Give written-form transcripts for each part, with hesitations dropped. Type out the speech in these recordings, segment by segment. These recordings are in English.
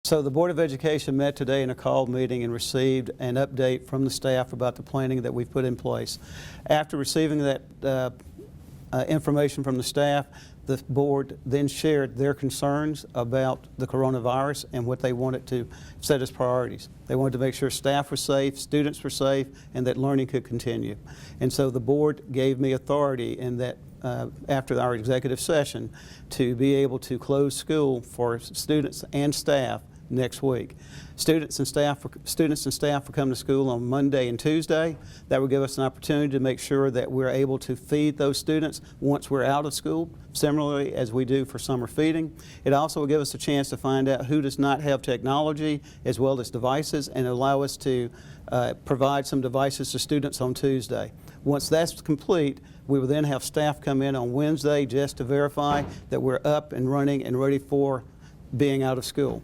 So the Board of Education met today in a called meeting and received an update from the staff about the planning that we've put in place. After receiving that information from the staff, the board then shared their concerns about the coronavirus and what they wanted to set as priorities. They wanted to make sure staff were safe, students were safe, and that learning could continue. And so the board gave me authority in that after our executive session to be able to close school for students and staff next week. Students and staff will come to school on Monday and Tuesday. That will give us an opportunity to make sure that we're able to feed those students once we're out of school, similarly as we do for summer feeding. It also will give us a chance to find out who does not have technology as well as devices, and allow us to provide some devices to students on Tuesday. Once that's complete, we will then have staff come in on Wednesday just to verify that we're up and running and ready for being out of school.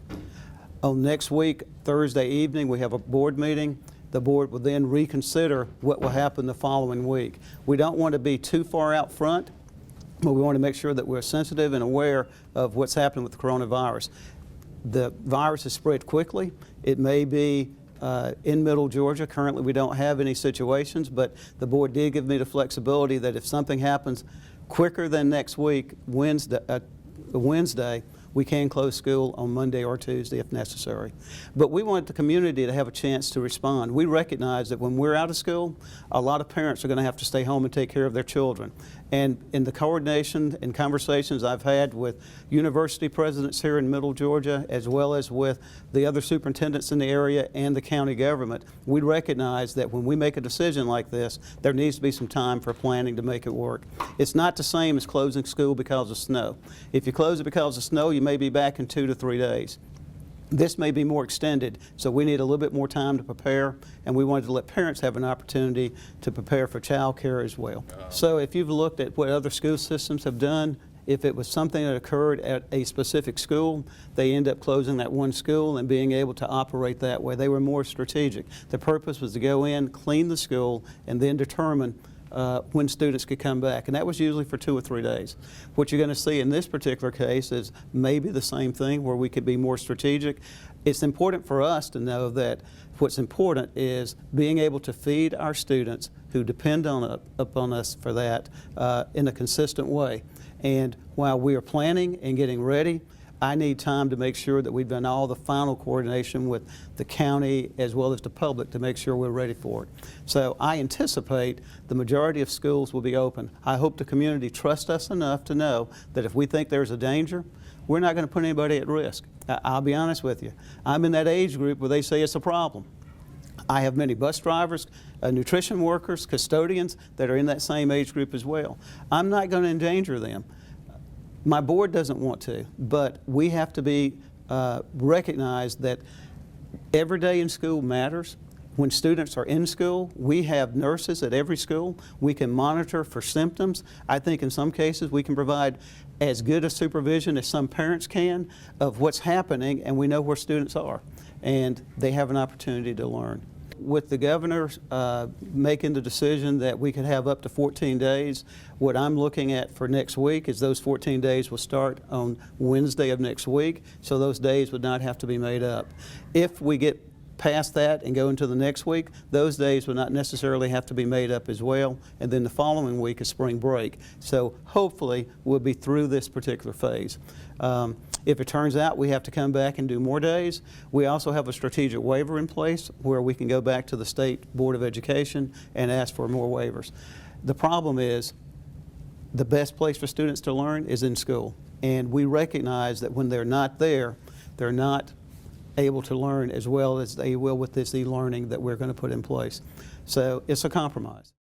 On next week, Thursday evening, we have a board meeting. The board will then reconsider what will happen the following week. We don't want to be too far out front, but we want to make sure that we're sensitive and aware of what's happening with the coronavirus. The virus has spread quickly. It may be in Middle Georgia. Currently, we don't have any situations, but the board did give me the flexibility that if something happens quicker than next week, Wednesday, we can close school on Monday or Tuesday if necessary. But we want the community to have a chance to respond. We recognize that when we're out of school, a lot of parents are going to have to stay home and take care of their children. And in the coordination and conversations I've had with university presidents here in Middle Georgia, as well as with the other superintendents in the area and the county government, we recognize that when we make a decision like this, there needs to be some time for planning to make it work. It's not the same as closing school because of snow. If you close it because of snow, you may be back in 2 to 3 days. This may be more extended, so we need a little bit more time to prepare, and we wanted to let parents have an opportunity to prepare for child care as well. So if you've looked at what other school systems have done, if it was something that occurred at a specific school, they end up closing that one school and being able to operate that way. They were more strategic. The purpose was to go in, clean the school, and then determine when students could come back, and that was usually for 2 or 3 days. What you're going to see in this particular case is maybe the same thing where we could be more strategic. It's important for us to know that what's important is being able to feed our students who depend upon us for that in a consistent way. And while we are planning and getting ready, I need time to make sure that we've done all the final coordination with the county as well as the public to make sure we're ready for it. So I anticipate the majority of schools will be open. I hope the community trusts us enough to know that if we think there's a danger, we're not going to put anybody at risk. I'll be honest with you. I'm in that age group where they say it's a problem. I have many bus drivers, nutrition workers, custodians that are in that same age group as well. I'm not going to endanger them. My board doesn't want to, but we have to be recognize that every day in school matters. When students are in school, we have nurses at every school. We can monitor for symptoms. I think in some cases we can provide as good a supervision as some parents can of what's happening, and we know where students are, and they have an opportunity to learn. With the governor making the decision that we could have up to 14 days, what I'm looking at for next week is those 14 days will start on Wednesday of next week, so those days would not have to be made up. If we get past that and go into the next week, those days would not necessarily have to be made up as well, and then the following week is spring break. So hopefully we'll be through this particular phase. If it turns out we have to come back and do more days, we also have a strategic waiver in place where we can go back to the State Board of Education and ask for more waivers. The problem is the best place for students to learn is in school, and we recognize that when they're not there, they're not able to learn as well as they will with this e-learning that we're going to put in place. So it's a compromise.